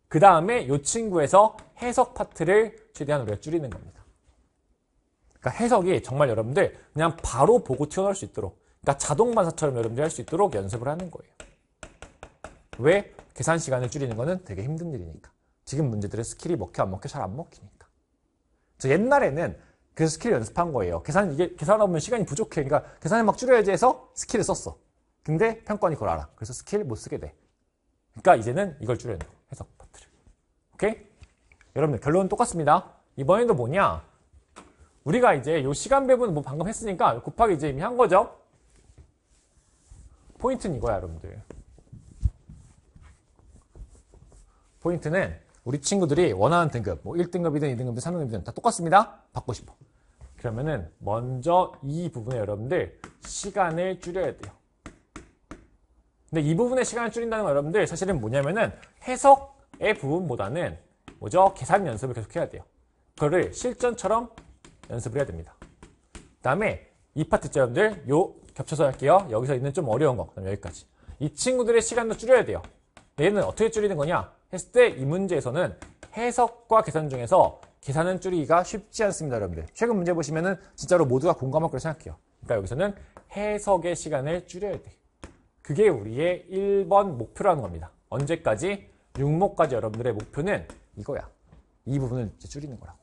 그 다음에 이 친구에서 해석 파트를 최대한 우리가 줄이는 겁니다. 그러니까 해석이 정말 여러분들 그냥 바로 보고 튀어나올 수 있도록, 그러니까 자동 반사처럼 여러분들이 할 수 있도록 연습을 하는 거예요. 왜? 계산 시간을 줄이는 거는 되게 힘든 일이니까. 지금 문제들은 스킬이 먹혀 안 먹혀 잘 안 먹히니까. 저 옛날에는 그 스킬 연습한 거예요. 계산하다 보면 시간이 부족해. 그러니까 계산을 막 줄여야지 해서 스킬을 썼어. 근데 평가원이 그걸 알아. 그래서 스킬 못 쓰게 돼. 그러니까 이제는 이걸 줄여야 된다. 해석 파트를. 오케이? 여러분들 결론은 똑같습니다. 이번에도 뭐냐? 우리가 이제 요 시간 배분 뭐 방금 했으니까 곱하기 이제 이미 한 거죠? 포인트는 이거야, 여러분들. 포인트는 우리 친구들이 원하는 등급, 뭐 1등급이든 2등급이든 3등급이든 다 똑같습니다. 받고 싶어. 그러면은 먼저 이 부분에 여러분들 시간을 줄여야 돼요. 근데 이 부분의 시간을 줄인다는 건 여러분들 사실은 뭐냐면은 해석의 부분보다는 뭐죠? 계산 연습을 계속 해야 돼요. 그거를 실전처럼 연습을 해야 됩니다. 그 다음에 이 파트 있죠, 여러분들? 요 겹쳐서 할게요. 여기서 있는 좀 어려운 거. 그다음 여기까지. 이 친구들의 시간도 줄여야 돼요. 얘는 어떻게 줄이는 거냐? 했을 때 이 문제에서는 해석과 계산 중에서 계산은 줄이기가 쉽지 않습니다, 여러분들. 최근 문제 보시면은 진짜로 모두가 공감할 거라고 생각해요. 그러니까 여기서는 해석의 시간을 줄여야 돼. 그게 우리의 1번 목표라는 겁니다. 언제까지? 6모까지 여러분들의 목표는 이거야. 이 부분을 이제 줄이는 거라고.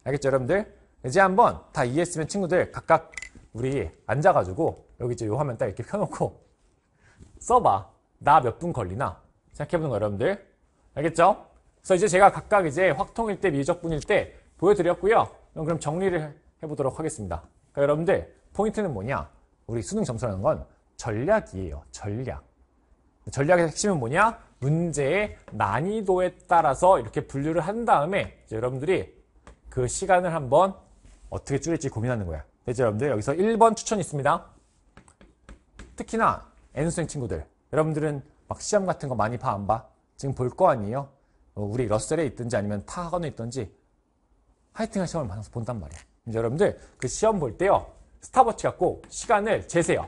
알겠죠, 여러분들? 이제 한번 다 이해했으면 친구들 각각 우리 앉아가지고 여기 이제 요 화면 딱 이렇게 켜놓고 써봐. 나 몇 분 걸리나? 생각해보는 거 여러분들. 알겠죠? 그래서 이제 제가 각각 이제 확통일 때, 미적분일 때 보여드렸고요. 그럼 정리를 해보도록 하겠습니다. 그러니까 여러분들 포인트는 뭐냐? 우리 수능 점수라는 건 전략이에요. 전략. 전략의 핵심은 뭐냐? 문제의 난이도에 따라서 이렇게 분류를 한 다음에 이제 여러분들이 그 시간을 한번 어떻게 줄일지 고민하는 거야. 이제 여러분들 여기서 1번 추천이 있습니다. 특히나 N수생 친구들. 여러분들은 막 시험 같은 거 많이 봐, 안 봐? 지금 볼 거 아니에요? 우리 러셀에 있든지 아니면 타 학원에 있든지 하이팅한 시험을 많아서 본단 말이야. 이제 여러분들 그 시험 볼 때요. 스탑워치 갖고 시간을 재세요.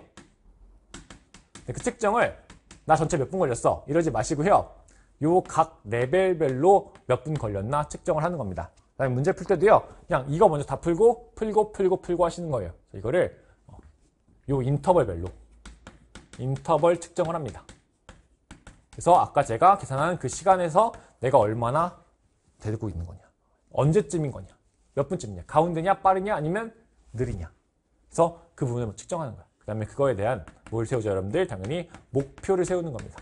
그 측정을 나 전체 몇 분 걸렸어 이러지 마시고요. 요 각 레벨별로 몇 분 걸렸나 측정을 하는 겁니다. 그다음에 문제 풀 때도요. 그냥 이거 먼저 다 풀고 하시는 거예요. 이거를 요 인터벌별로 인터벌 측정을 합니다. 그래서 아까 제가 계산한 그 시간에서 내가 얼마나 되고 있는 거냐. 언제쯤인 거냐. 몇 분쯤이냐. 가운데냐, 빠르냐, 아니면 느리냐. 그래서 그 부분을 측정하는 거야. 그 다음에 그거에 대한 뭘 세우죠, 여러분들? 당연히 목표를 세우는 겁니다.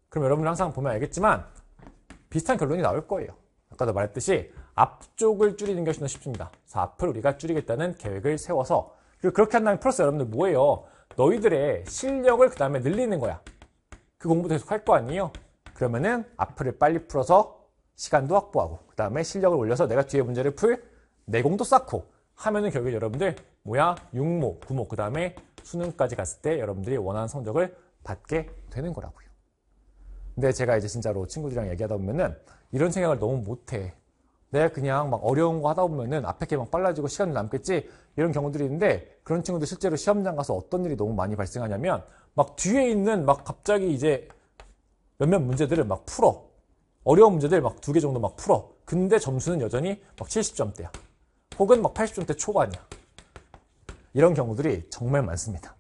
그럼 여러분들 항상 보면 알겠지만 비슷한 결론이 나올 거예요. 아까도 말했듯이 앞쪽을 줄이는 것이 더 쉽습니다. 그래서 앞을 우리가 줄이겠다는 계획을 세워서 그리고 그렇게 한다면 플러스 여러분들 뭐예요? 너희들의 실력을 그 다음에 늘리는 거야. 그 공부도 계속 할 거 아니에요? 그러면은 앞을 빨리 풀어서 시간도 확보하고 그 다음에 실력을 올려서 내가 뒤에 문제를 풀 내공도 쌓고 하면은 결국 여러분들 뭐야? 6모, 9모 그 다음에 수능까지 갔을 때 여러분들이 원하는 성적을 받게 되는 거라고요. 근데 제가 이제 진짜로 친구들이랑 얘기하다 보면은 이런 생각을 너무 못해. 내가 그냥 막 어려운 거 하다 보면은 앞에 게 막 빨라지고 시간이 남겠지 이런 경우들이 있는데 그런 친구들 실제로 시험장 가서 어떤 일이 너무 많이 발생하냐면 막 뒤에 있는 막 갑자기 이제 몇몇 문제들을 막 풀어. 어려운 문제들 막 2개 정도 막 풀어. 근데 점수는 여전히 막 70점대야. 혹은 막 80점대 초반이야. 이런 경우들이 정말 많습니다.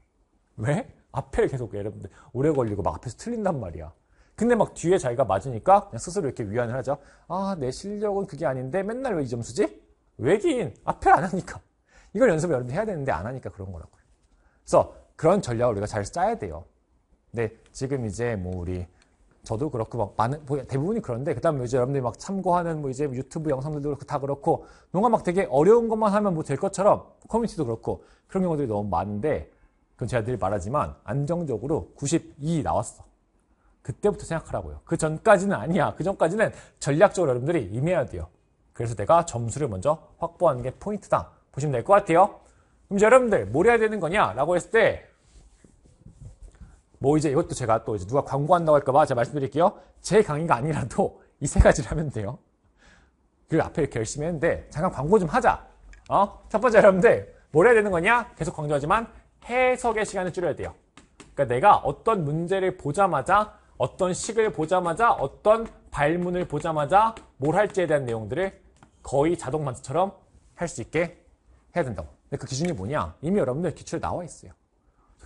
왜? 앞에 계속 여러분들 오래 걸리고 막 앞에서 틀린단 말이야. 근데 막 뒤에 자기가 맞으니까 그냥 스스로 이렇게 위안을 하죠. 아, 내 실력은 그게 아닌데 맨날 왜 이 점수지? 왜긴 앞에 안 하니까. 이걸 연습을 여러분들 해야 되는데 안 하니까 그런 거라고요. 그래서 그런 전략을 우리가 잘 짜야 돼요. 근데 지금 이제 뭐 우리 저도 그렇고 막 많은 대부분이 그런데 그다음에 이제 여러분들이 막 참고하는 뭐 이제 유튜브 영상들도 그렇고 다 그렇고 뭔가 막 되게 어려운 것만 하면 뭐 될 것처럼 커뮤니티도 그렇고 그런 경우들이 너무 많은데 그건 제가 늘 말하지만 안정적으로 92 나왔어. 그때부터 생각하라고요. 그 전까지는 아니야. 그 전까지는 전략적으로 여러분들이 임해야 돼요. 그래서 내가 점수를 먼저 확보하는 게 포인트다. 보시면 될 것 같아요. 그럼 이제 여러분들 뭘 해야 되는 거냐라고 했을 때 뭐 이제 이것도 제가 또 이제 누가 광고한다고 할까봐 제가 말씀드릴게요. 제 강의가 아니라도 이 3가지를 하면 돼요. 그 앞에 이렇게 열심히 했는데 잠깐 광고 좀 하자. 첫 번째 여러분들 뭘 해야 되는 거냐? 계속 강조하지만 해석의 시간을 줄여야 돼요. 그러니까 내가 어떤 문제를 보자마자 어떤 식을 보자마자 어떤 발문을 보자마자 뭘 할지에 대한 내용들을 거의 자동 만수처럼 할 수 있게 해야 된다고. 근데 그 기준이 뭐냐? 이미 여러분들 기출에 나와 있어요.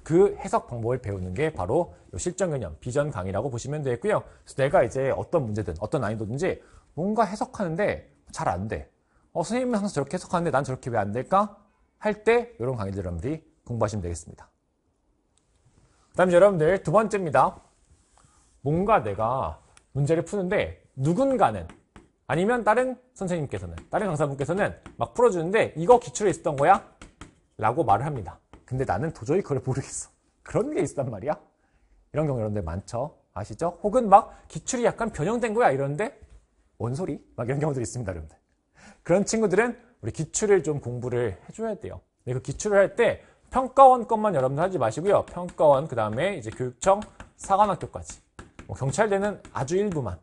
그 해석 방법을 배우는 게 바로 실전 개념, 비전 강의라고 보시면 되겠고요. 그래서 내가 이제 어떤 문제든 어떤 난이도든지 뭔가 해석하는데 잘 안 돼. 선생님은 항상 저렇게 해석하는데 난 저렇게 왜 안 될까? 할 때 이런 강의들 여러분들이 공부하시면 되겠습니다. 그 다음에 여러분들 2번째입니다. 뭔가 내가 문제를 푸는데 누군가는 아니면 다른 선생님께서는 다른 강사분께서는 막 풀어주는데 이거 기출에 있었던 거야? 라고 말을 합니다. 근데 나는 도저히 그걸 모르겠어. 그런 게 있단 말이야. 이런 경우 여러분들 많죠. 아시죠? 혹은 막 기출이 약간 변형된 거야 이러는데 뭔 소리? 막 이런 경우들이 있습니다. 여러분들. 그런 친구들은 우리 기출을 좀 공부를 해줘야 돼요. 그 기출을 할 때 평가원 것만 여러분들 하지 마시고요. 평가원 그 다음에 이제 교육청 사관학교까지 뭐 경찰대는 아주 일부만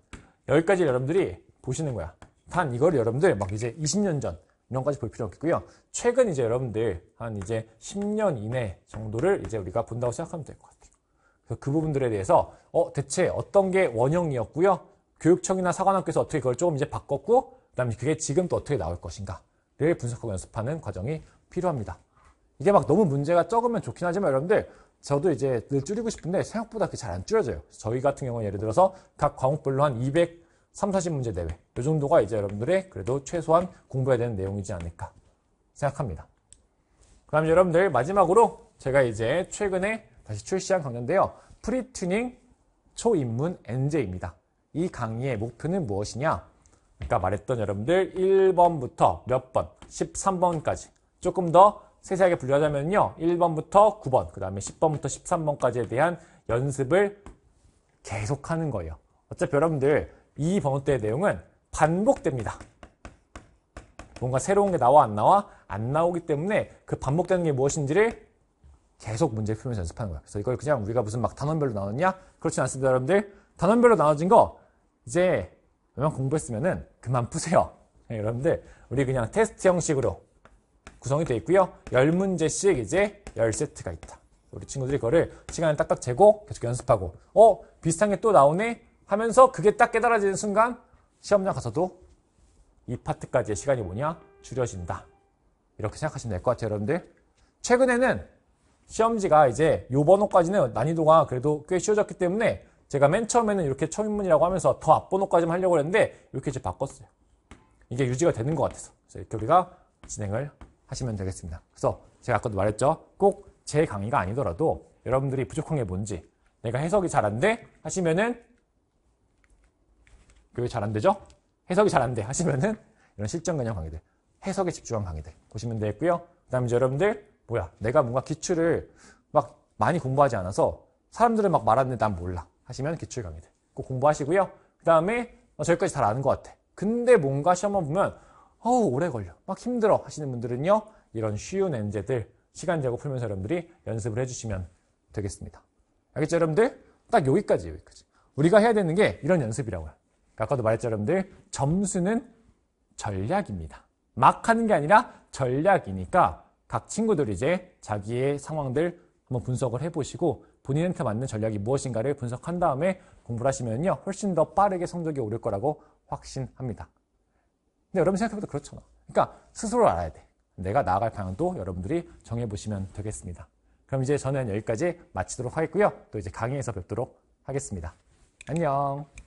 여기까지 여러분들이 보시는 거야. 단 이걸 여러분들 막 이제 20년 전 이런 까지 볼 필요 없겠고요. 최근 이제 여러분들 한 이제 10년 이내 정도를 이제 우리가 본다고 생각하면 될 것 같아요. 그래서 그 부분들에 대해서 대체 어떤 게 원형이었고요. 교육청이나 사관학교에서 어떻게 그걸 조금 이제 바꿨고 그다음에 그게 지금 또 어떻게 나올 것인가를 분석하고 연습하는 과정이 필요합니다. 이게 막 너무 문제가 적으면 좋긴 하지만 여러분들 저도 이제 늘 줄이고 싶은데 생각보다 그게 잘 안 줄여져요. 저희 같은 경우는 예를 들어서 각 과목별로 한 40문제 내외 이 정도가 이제 여러분들의 그래도 최소한 공부해야 되는 내용이지 않을까 생각합니다. 그다음 여러분들 마지막으로 제가 이제 최근에 다시 출시한 강좌인데요. 프리튜닝 초입문 NJ입니다. 이 강의의 목표는 무엇이냐? 아까 말했던 여러분들 1번부터 몇 번, 13번까지 조금 더 세세하게 분류하자면요. 1번부터 9번, 그 다음에 10번부터 13번까지에 대한 연습을 계속하는 거예요. 어차피 여러분들 이 번호대의 내용은 반복됩니다. 뭔가 새로운 게 나와 안 나와? 안 나오기 때문에 그 반복되는 게 무엇인지를 계속 문제 풀면서 연습하는 거예요. 그래서 이걸 그냥 우리가 무슨 막 단원별로 나눴냐? 그렇진 않습니다, 여러분들. 단원별로 나눠진 거 이제 몇만 공부했으면은 그만 푸세요. 네, 여러분들 우리 그냥 테스트 형식으로 구성이 되어 있고요. 10문제씩 이제 10세트가 있다. 우리 친구들이 그거를 시간을 딱딱 재고 계속 연습하고 비슷한 게 또 나오네 하면서 그게 딱 깨달아지는 순간 시험장 가서도 이 파트까지의 시간이 뭐냐? 줄여진다. 이렇게 생각하시면 될 것 같아요, 여러분들. 최근에는 시험지가 이제 요 번호까지는 난이도가 그래도 꽤 쉬워졌기 때문에 제가 맨 처음에는 이렇게 초입문이라고 하면서 더 앞번호까지만 하려고 했는데 이렇게 이제 바꿨어요. 이게 유지가 되는 것 같아서. 그래서 이렇게 우리가 진행을 하시면 되겠습니다. 그래서 제가 아까도 말했죠. 꼭 제 강의가 아니더라도 여러분들이 부족한 게 뭔지 내가 해석이 잘 안 돼? 하시면은 왜 잘 안 되죠? 해석이 잘 안 돼 하시면은 이런 실전 개념 강의들, 해석에 집중한 강의들 보시면 되겠고요. 그 다음에 이제 여러분들 내가 뭔가 기출을 막 많이 공부하지 않아서 사람들은 막 말하는데 난 몰라 하시면 기출 강의들 꼭 공부하시고요. 그 다음에 저기까지 잘 아는 것 같아. 근데 뭔가 시험만 보면 오래 걸려 막 힘들어 하시는 분들은요. 이런 쉬운 엔제들 시간 재고 풀면서 여러분들이 연습을 해주시면 되겠습니다. 알겠죠, 여러분들? 딱 여기까지. 우리가 해야 되는 게 이런 연습이라고요. 아까도 말했죠, 여러분들. 점수는 전략입니다. 막 하는 게 아니라 전략이니까 각 친구들이 이제 자기의 상황들 한번 분석을 해보시고 본인한테 맞는 전략이 무엇인가를 분석한 다음에 공부를 하시면요. 훨씬 더 빠르게 성적이 오를 거라고 확신합니다. 근데 여러분 생각해보도 그렇잖아. 그러니까 스스로 알아야 돼. 내가 나아갈 방향도 여러분들이 정해보시면 되겠습니다. 그럼 이제 저는 여기까지 마치도록 하겠고요. 또 이제 강의에서 뵙도록 하겠습니다. 안녕.